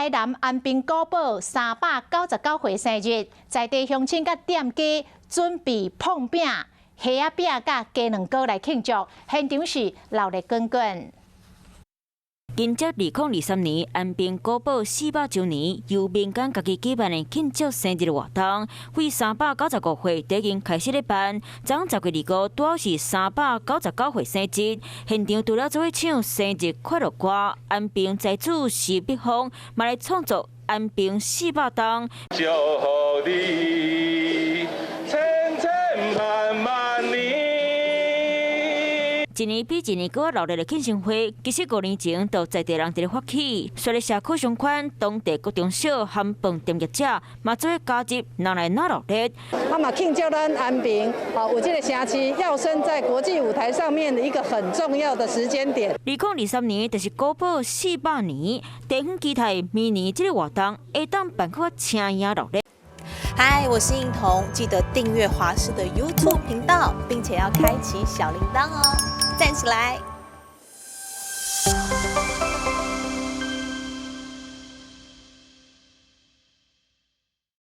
台南安平古堡399岁生日，在地乡亲甲店家准备碰饼、虾仔饼甲鸡卵糕来庆祝，现场是热烈滚滚。 迎接2023年安平古堡400周年，由民间家己举办的庆祝生日活动，为395岁第一开始咧办。昨10月25，拄好是399岁生日，现场除了做伙唱生日快乐歌，安平财主施碧芳嘛来创作安平400档。祝福你，千千万万年。 一年比一年搁热烈的庆生会，其实5年前就在地人伫咧发起，率咧社区相关当地各中小含饭店业者，嘛做伙加入，拿来热烈。嘛庆祝咱安平有这个城市跃升在国际舞台上面的一个很重要的时间点。2023年就是古堡400年，地方期待明年这个活动会当办较请也热烈。 嗨，我是映彤，记得订阅华视的 YouTube 频道，并且要开启小铃铛哦，站起来！